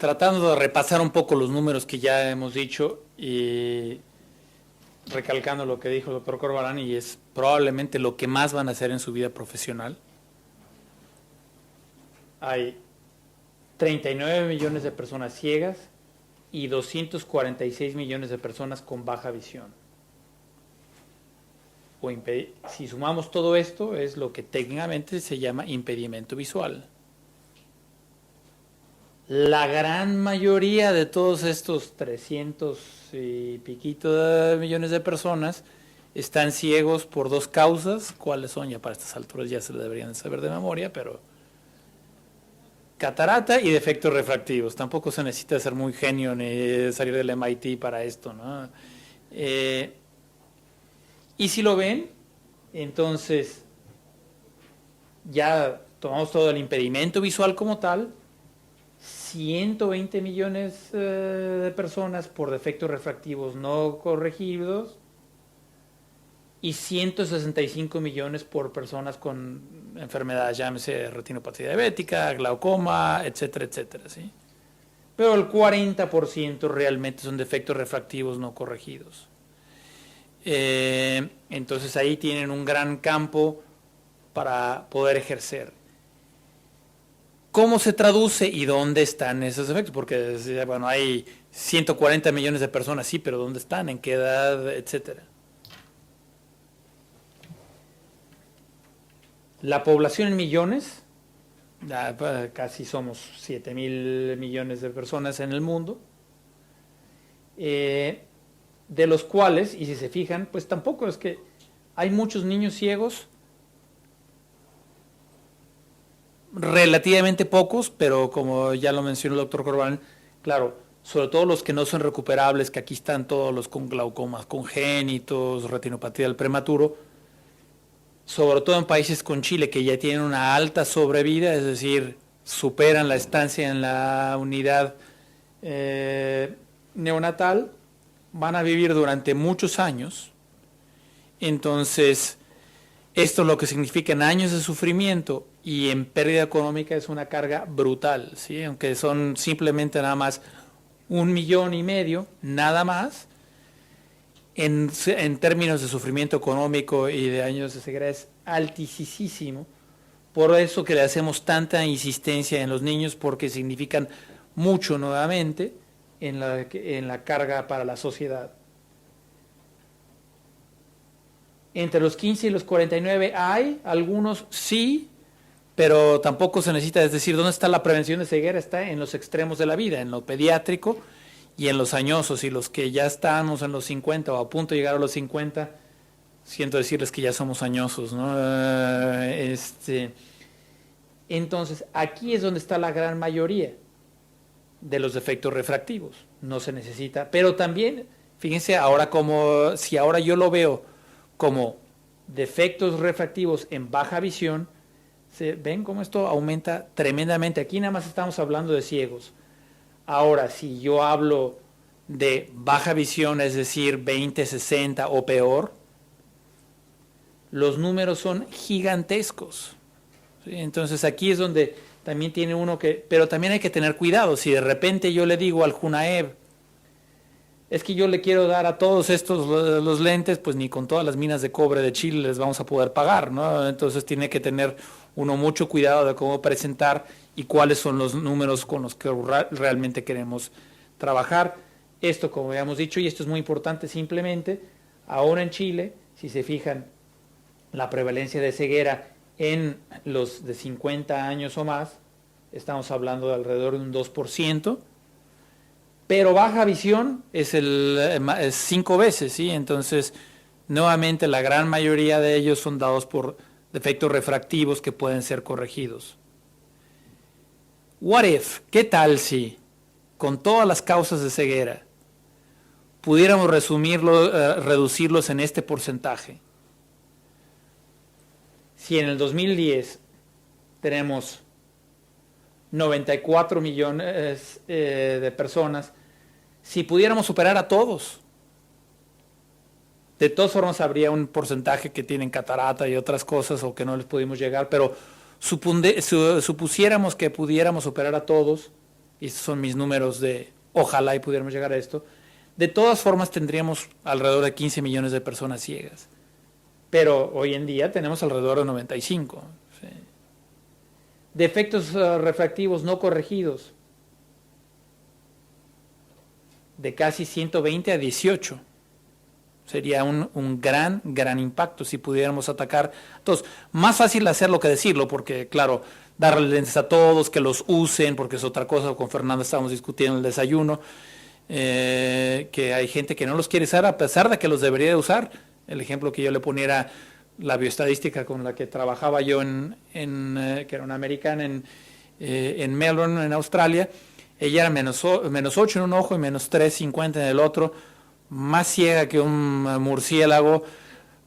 tratando de repasar un poco los números que ya hemos dicho y recalcando lo que dijo el doctor Corbalán, y es probablemente lo que más van a hacer en su vida profesional. Hay 39 millones de personas ciegas y 246 millones de personas con baja visión. Si sumamos todo esto, es lo que técnicamente se llama impedimento visual. La gran mayoría de todos estos 300 y piquito de millones de personas están ciegos por dos causas. ¿Cuáles son? Ya para estas alturas ya se lo deberían saber de memoria, pero catarata y defectos refractivos. Tampoco se necesita ser muy genio ni salir del MIT para esto, ¿no? Y si lo ven, entonces ya tomamos todo el impedimento visual como tal. 120 millones de personas por defectos refractivos no corregidos y 165 millones por personas con enfermedades, llámese retinopatía diabética, glaucoma, etcétera, etcétera, ¿sí? Pero el 40% realmente son defectos refractivos no corregidos. Entonces ahí tienen un gran campo para poder ejercer. ¿Cómo se traduce y dónde están esos efectos? Porque, bueno, hay 140 millones de personas, sí, pero ¿dónde están? ¿En qué edad? Etcétera. La población en millones, casi somos 7,000 millones de personas en el mundo, de los cuales, y si se fijan, pues tampoco es que hay muchos niños ciegos, relativamente pocos, pero como ya lo mencionó el doctor Corbalán, claro, sobre todo los que no son recuperables, que aquí están todos los con glaucomas congénitos, retinopatía del prematuro, sobre todo en países con Chile, que ya tienen una alta sobrevida, es decir, superan la estancia en la unidad neonatal, van a vivir durante muchos años. Entonces, esto lo que significa en años de sufrimiento y en pérdida económica es una carga brutal, ¿sí? Aunque son simplemente nada más 1,5 millones, nada más, en términos de sufrimiento económico y de años de ceguera es altísimo. Por eso que le hacemos tanta insistencia en los niños, porque significan mucho nuevamente en la carga para la sociedad. Entre los 15 y los 49 hay algunos, sí, pero tampoco se necesita, es decir, ¿dónde está la prevención de ceguera? Está en los extremos de la vida, en lo pediátrico y en los añosos, y los que ya estamos en los 50 o a punto de llegar a los 50, siento decirles que ya somos añosos, ¿no? Entonces, aquí es donde está la gran mayoría de los defectos refractivos, no se necesita, pero también, fíjense, ahora si ahora yo lo veo como defectos refractivos en baja visión, ven cómo esto aumenta tremendamente. Aquí nada más estamos hablando de ciegos. Ahora, si yo hablo de baja visión, es decir, 20, 60 o peor, los números son gigantescos, ¿sí? Entonces aquí es donde también tiene uno que, pero también hay que tener cuidado. Si de repente yo le digo al JUNAEV, es que yo le quiero dar a todos estos los lentes, pues ni con todas las minas de cobre de Chile les vamos a poder pagar, ¿no? Entonces tiene que tener uno mucho cuidado de cómo presentar y cuáles son los números con los que realmente queremos trabajar. Esto, como habíamos dicho, y esto es muy importante, simplemente, ahora en Chile, si se fijan, la prevalencia de ceguera en los de 50 años o más, estamos hablando de alrededor de un 2%, pero baja visión es 5 veces, ¿sí? Entonces, nuevamente, la gran mayoría de ellos son dados por defectos refractivos que pueden ser corregidos. What if, ¿qué tal si, con todas las causas de ceguera, pudiéramos reducirlos en este porcentaje? Si en el 2010 tenemos 94 millones de personas, si pudiéramos superar a todos, de todas formas habría un porcentaje que tienen catarata y otras cosas o que no les pudimos llegar, pero supusiéramos que pudiéramos superar a todos y estos son mis números de ojalá y pudiéramos llegar a esto, de todas formas tendríamos alrededor de 15 millones de personas ciegas. Pero hoy en día tenemos alrededor de 95. ¿Sí? Defectos refractivos no corregidos, de casi 120 a 18. Sería un gran impacto si pudiéramos atacar. Entonces, más fácil hacerlo que decirlo, porque claro, darle lentes a todos, que los usen, porque es otra cosa. Con Fernando estábamos discutiendo en el desayuno, que hay gente que no los quiere usar a pesar de que los debería de usar. El ejemplo que yo le ponía era la bioestadística con la que trabajaba yo que era una americana en Melbourne, en Australia. Ella era menos 8 en un ojo y menos 3,50 en el otro, más ciega que un murciélago,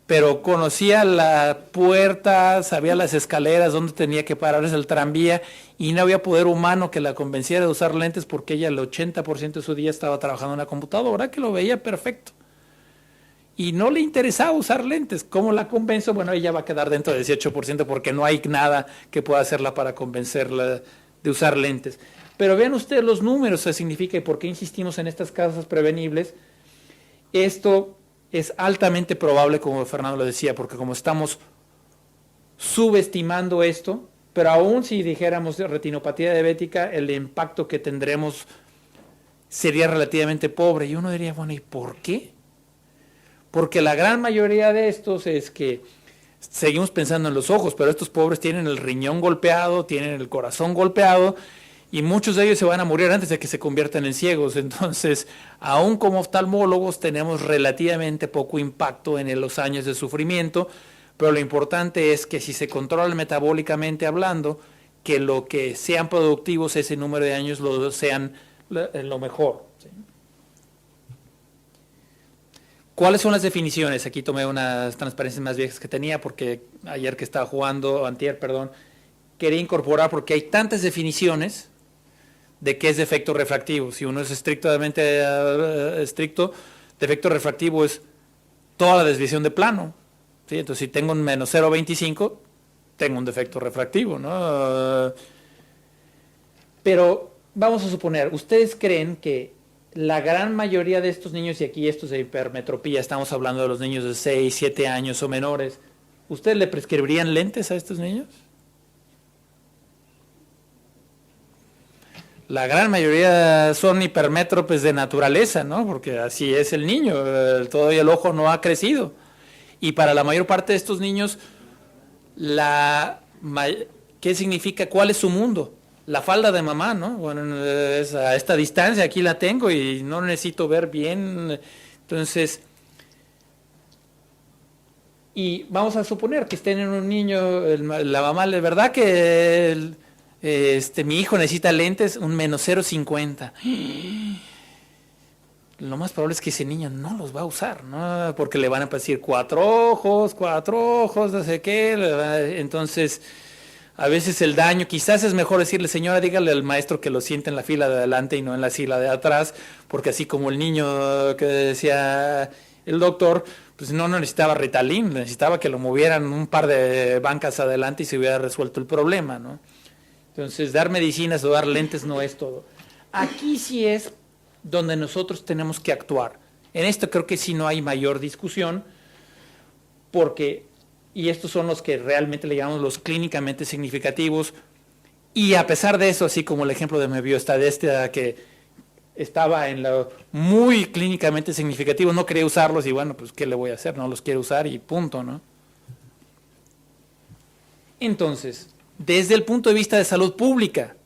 pero conocía la puerta, sabía las escaleras, dónde tenía que pararse el tranvía, y no había poder humano que la convenciera de usar lentes porque ella el 80% de su día estaba trabajando en una computadora que lo veía perfecto. Y no le interesaba usar lentes. ¿Cómo la convenzo? Bueno, ella va a quedar dentro del 18% porque no hay nada que pueda hacerla para convencerla de usar lentes. Pero vean ustedes los números, eso significa y por qué insistimos en estas causas prevenibles. Esto es altamente probable, como Fernando lo decía, porque como estamos subestimando esto, pero aún si dijéramos de retinopatía diabética, el impacto que tendremos sería relativamente pobre. Y uno diría, bueno, ¿y por qué? Porque la gran mayoría de estos es que seguimos pensando en los ojos, pero estos pobres tienen el riñón golpeado, tienen el corazón golpeado, y muchos de ellos se van a morir antes de que se conviertan en ciegos. Entonces, aún como oftalmólogos tenemos relativamente poco impacto en los años de sufrimiento, pero lo importante es que si se controla metabólicamente hablando, que lo que sean productivos ese número de años lo sean lo mejor. ¿Sí? ¿Cuáles son las definiciones? Aquí tomé unas transparencias más viejas que tenía porque ayer que estaba jugando, antier, perdón, quería incorporar porque hay tantas definiciones de qué es defecto refractivo. Si uno es estrictamente estricto, defecto refractivo es toda la desviación de plano. ¿Sí? Entonces, si tengo un menos 0,25, tengo un defecto refractivo, ¿no? Pero vamos a suponer, ¿ustedes creen que la gran mayoría de estos niños, y aquí estos de hipermetropía, estamos hablando de los niños de 6, 7 años o menores, ¿ustedes le prescribirían lentes a estos niños? La gran mayoría son hipermétropes de naturaleza, ¿no? Porque así es el niño, todavía el ojo no ha crecido. Y para la mayor parte de estos niños, ¿qué significa? ¿Cuál es su mundo? La falda de mamá, ¿no? Bueno, es a esta distancia, aquí la tengo y no necesito ver bien. Entonces, y vamos a suponer que estén en un niño, la mamá, ¿de verdad que mi hijo necesita lentes? Un menos 0,50. Lo más probable es que ese niño no los va a usar, ¿no? Porque le van a decir 4 ojos, no sé qué. Entonces, a veces el daño, quizás es mejor decirle, señora, dígale al maestro que lo siente en la fila de adelante y no en la fila de atrás, porque así como el niño que decía el doctor, pues no necesitaba Ritalin, necesitaba que lo movieran un par de bancas adelante y se hubiera resuelto el problema, ¿no? Entonces, dar medicinas o dar lentes no es todo. Aquí sí es donde nosotros tenemos que actuar. En esto creo que sí no hay mayor discusión, porque, y estos son los que realmente le llamamos los clínicamente significativos, y a pesar de eso, así como el ejemplo de mi bioestadística que estaba en lo muy clínicamente significativo, no quería usarlos y bueno, pues ¿qué le voy a hacer? No los quiero usar y punto, ¿no? Entonces, desde el punto de vista de salud pública,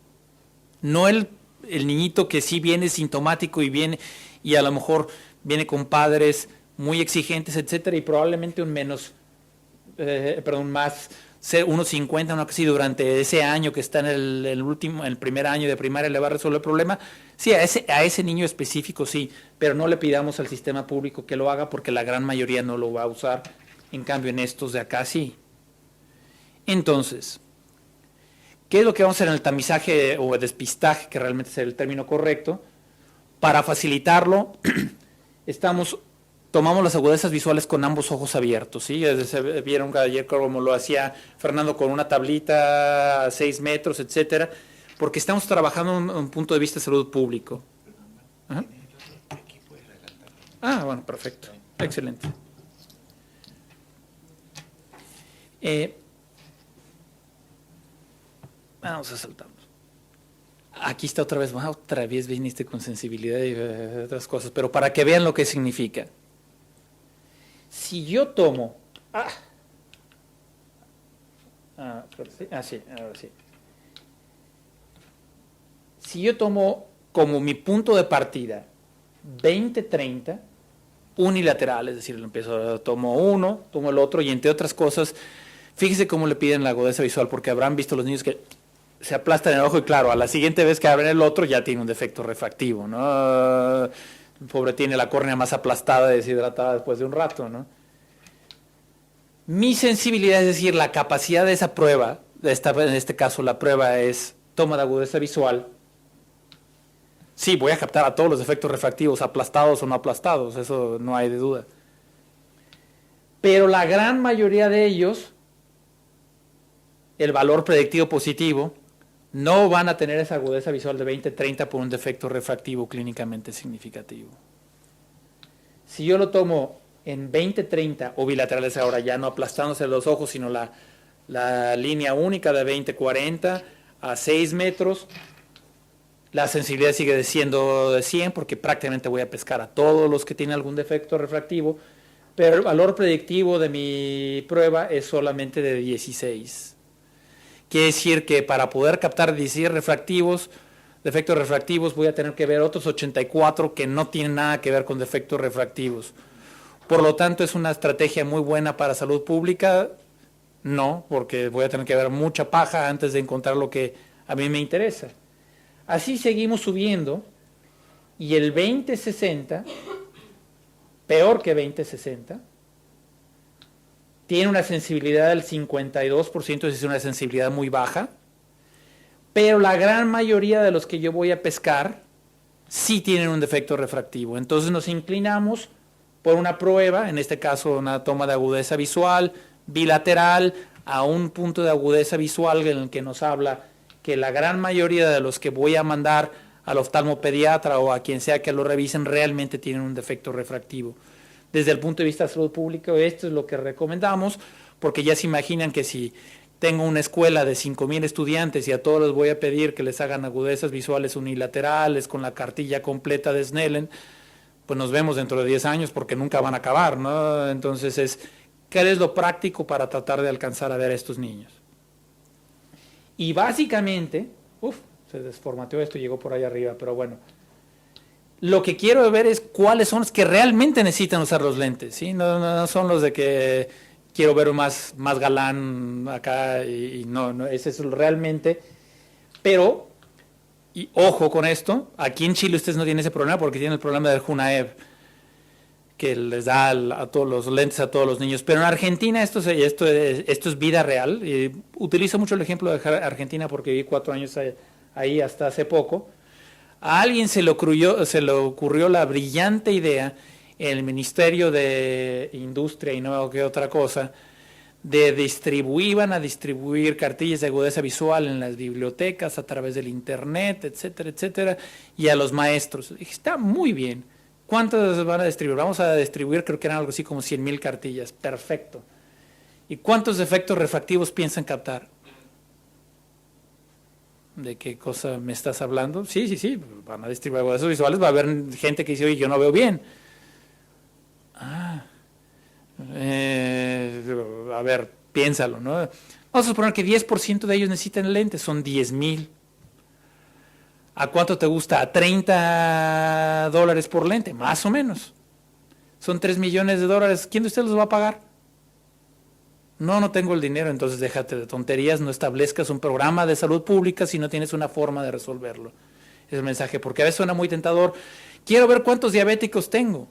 no el niñito que sí viene sintomático y viene y a lo mejor viene con padres muy exigentes, etcétera, y probablemente más 1,50, una cosa así, durante ese año que está en el primer año de primaria le va a resolver el problema. Sí, a ese niño específico sí, pero no le pidamos al sistema público que lo haga porque la gran mayoría no lo va a usar. En cambio, en estos de acá sí. Entonces, ¿qué es lo que vamos a hacer en el tamizaje o despistaje, que realmente es el término correcto? Para facilitarlo, tomamos las agudezas visuales con ambos ojos abiertos, ¿sí? Vieron ayer cómo lo hacía Fernando con una tablita a 6 metros, etcétera, porque estamos trabajando en un punto de vista de salud público. Ajá. Ah, bueno, perfecto. Excelente. Vamos a saltarnos. Aquí está otra vez viniste con sensibilidad y otras cosas, pero para que vean lo que significa. Si yo tomo... ahora sí. Si yo tomo como mi punto de partida 20-30, unilateral, es decir, tomo uno, tomo el otro, y entre otras cosas, fíjese cómo le piden la agudeza visual, porque habrán visto los niños que se aplastan el ojo y claro, a la siguiente vez que abren el otro ya tiene un defecto refractivo, ¿no? El pobre tiene la córnea más aplastada, deshidratada después de un rato, ¿no? Mi sensibilidad, es decir, la capacidad de esa prueba, en este caso la prueba es toma de agudeza visual. Sí, voy a captar a todos los efectos refractivos, aplastados o no aplastados, eso no hay de duda. Pero la gran mayoría de ellos, el valor predictivo positivo, no van a tener esa agudeza visual de 20-30 por un defecto refractivo clínicamente significativo. Si yo lo tomo en 20-30 o bilaterales ahora, ya no aplastándose los ojos, sino la línea única de 20-40 a 6 metros, la sensibilidad sigue siendo de 100 porque prácticamente voy a pescar a todos los que tienen algún defecto refractivo, pero el valor predictivo de mi prueba es solamente de 16. Quiere decir que para poder captar 16 defectos refractivos, voy a tener que ver otros 84 que no tienen nada que ver con defectos refractivos. Por lo tanto, ¿es una estrategia muy buena para salud pública? No, porque voy a tener que ver mucha paja antes de encontrar lo que a mí me interesa. Así seguimos subiendo y el 20-60, peor que 20-60, tiene una sensibilidad del 52%, es decir, una sensibilidad muy baja, pero la gran mayoría de los que yo voy a pescar sí tienen un defecto refractivo. Entonces nos inclinamos por una prueba, en este caso una toma de agudeza visual bilateral a un punto de agudeza visual en el que nos habla que la gran mayoría de los que voy a mandar al oftalmopediatra o a quien sea que lo revisen realmente tienen un defecto refractivo. Desde el punto de vista de salud pública, esto es lo que recomendamos, porque ya se imaginan que si tengo una escuela de 5,000 estudiantes y a todos les voy a pedir que les hagan agudezas visuales unilaterales con la cartilla completa de Snellen, pues nos vemos dentro de 10 años porque nunca van a acabar, ¿no? Entonces ¿qué es lo práctico para tratar de alcanzar a ver a estos niños? Y básicamente, se desformateó esto y llegó por ahí arriba, pero bueno, lo que quiero ver es cuáles son los que realmente necesitan usar los lentes, ¿sí? No son los de que quiero ver más galán acá y no, ese es realmente, pero, y ojo con esto, aquí en Chile ustedes no tienen ese problema porque tienen el problema del JUNAEV, que les da a todos los lentes a todos los niños. Pero en Argentina esto es vida real. Y utilizo mucho el ejemplo de Argentina porque viví 4 años ahí hasta hace poco. A alguien se le ocurrió la brillante idea en el Ministerio de Industria y no que otra cosa, iban a distribuir cartillas de agudeza visual en las bibliotecas a través del internet, etcétera, etcétera, y a los maestros. Dije, está muy bien. ¿Cuántos van a distribuir? Vamos a distribuir, creo que eran algo así como 100,000 cartillas. Perfecto. ¿Y cuántos defectos refractivos piensan captar? ¿De qué cosa me estás hablando? Sí. Van a distribuir agudezas visuales. Va a haber gente que dice, oye, yo no veo bien. A ver, piénsalo, ¿no? Vamos a suponer que 10% de ellos necesitan lentes. Son 10,000. ¿A cuánto te gusta? ¿A $30 por lente? Más o menos. Son $3 millones. ¿Quién de ustedes los va a pagar? No tengo el dinero, entonces déjate de tonterías, no establezcas un programa de salud pública si no tienes una forma de resolverlo. Es el mensaje, porque a veces suena muy tentador. Quiero ver cuántos diabéticos tengo.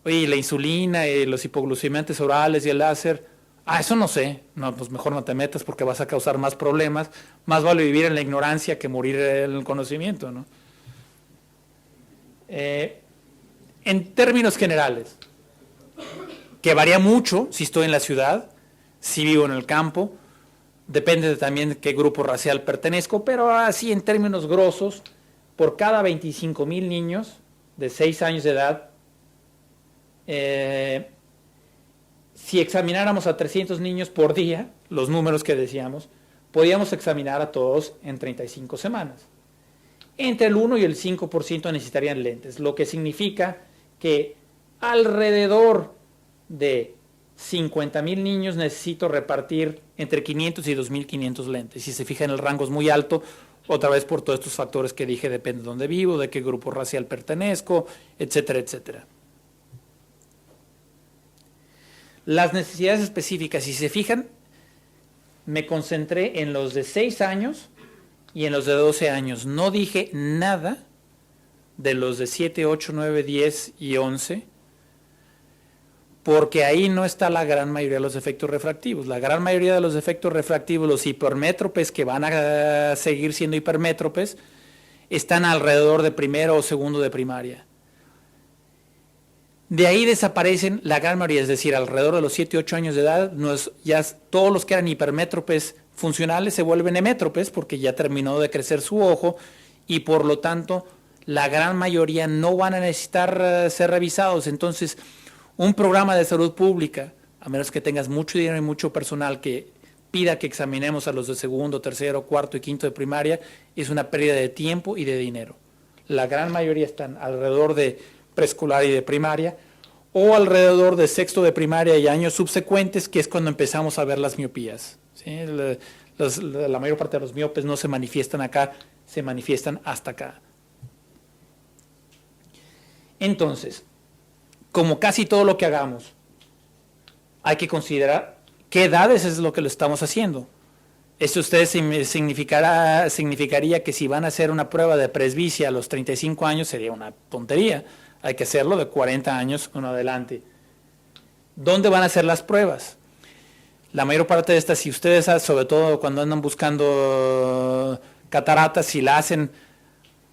Oye, la insulina, los hipoglucemiantes orales y el láser. Eso no sé. No, pues mejor no te metas porque vas a causar más problemas. Más vale vivir en la ignorancia que morir en el conocimiento, ¿no? En términos generales, que varía mucho si estoy en la ciudad, si vivo en el campo, Depende también de qué grupo racial pertenezco, pero así en términos grosos, por cada 25,000 niños de 6 años de edad, si examináramos a 300 niños por día, los números que decíamos, podíamos examinar a todos en 35 semanas. Entre el 1 y el 5% necesitarían lentes, lo que significa que alrededor de 50,000 niños necesito repartir entre 500 y 2,500 lentes. Si se fijan, el rango es muy alto, otra vez por todos estos factores que dije, depende de dónde vivo, de qué grupo racial pertenezco, etcétera, etcétera. Las necesidades específicas, si se fijan, me concentré en los de 6 años y en los de 12 años. No dije nada de los de 7, 8, 9, 10 y 11, porque ahí no está la gran mayoría de los efectos refractivos. La gran mayoría de los efectos refractivos, los hipermétropes, que van a seguir siendo hipermétropes, están alrededor de primero o segundo de primaria. De ahí desaparecen la gran mayoría, es decir, alrededor de los 7 u 8 años de edad, ya todos los que eran hipermétropes funcionales se vuelven hemétropes porque ya terminó de crecer su ojo y por lo tanto la gran mayoría no van a necesitar ser revisados. Entonces, un programa de salud pública, a menos que tengas mucho dinero y mucho personal que pida que examinemos a los de segundo, tercero, cuarto y quinto de primaria, es una pérdida de tiempo y de dinero. La gran mayoría están alrededor de preescolar y de primaria, o alrededor de sexto de primaria y años subsecuentes, que es cuando empezamos a ver las miopías. ¿Sí? La mayor parte de los miopes no se manifiestan acá, se manifiestan hasta acá. Entonces, como casi todo lo que hagamos, hay que considerar qué edades es lo que lo estamos haciendo. Esto ustedes significaría que si van a hacer una prueba de presbicia a los 35 años sería una tontería. Hay que hacerlo de 40 años en adelante. ¿Dónde van a hacer las pruebas? La mayor parte de estas, si ustedes, sobre todo cuando andan buscando cataratas, si la hacen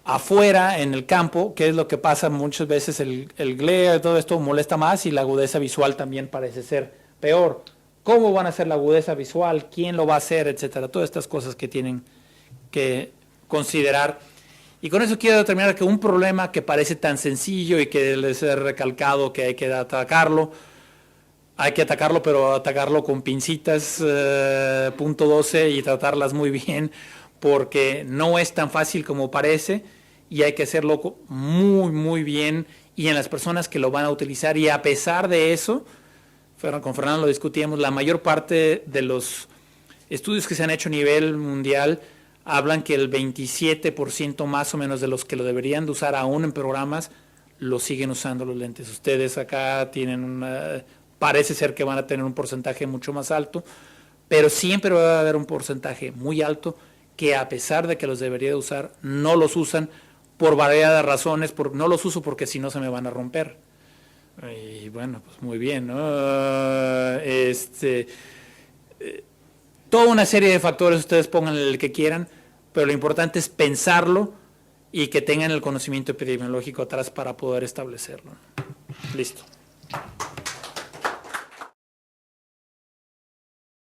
afuera, en el campo, que es lo que pasa muchas veces, el glare, todo esto molesta más y la agudeza visual también parece ser peor. ¿Cómo van a hacer la agudeza visual? ¿Quién lo va a hacer? Etcétera. Todas estas cosas que tienen que considerar. Y con eso quiero determinar que un problema que parece tan sencillo y que les he recalcado que hay que atacarlo, pero atacarlo con pincitas, punto 12 y tratarlas muy bien, porque no es tan fácil como parece y hay que hacerlo muy, muy bien y en las personas que lo van a utilizar. Y a pesar de eso, con Fernando lo discutíamos, la mayor parte de los estudios que se han hecho a nivel mundial hablan que el 27% más o menos de los que lo deberían de usar aún en programas lo siguen usando los lentes. Ustedes acá tienen parece ser que van a tener un porcentaje mucho más alto, pero siempre va a haber un porcentaje muy alto que a pesar de que los debería de usar, no los usan por variadas razones. No los uso porque si no se me van a romper. Y bueno, pues muy bien, ¿no? Toda una serie de factores, ustedes pongan el que quieran, pero lo importante es pensarlo y que tengan el conocimiento epidemiológico atrás para poder establecerlo. Listo.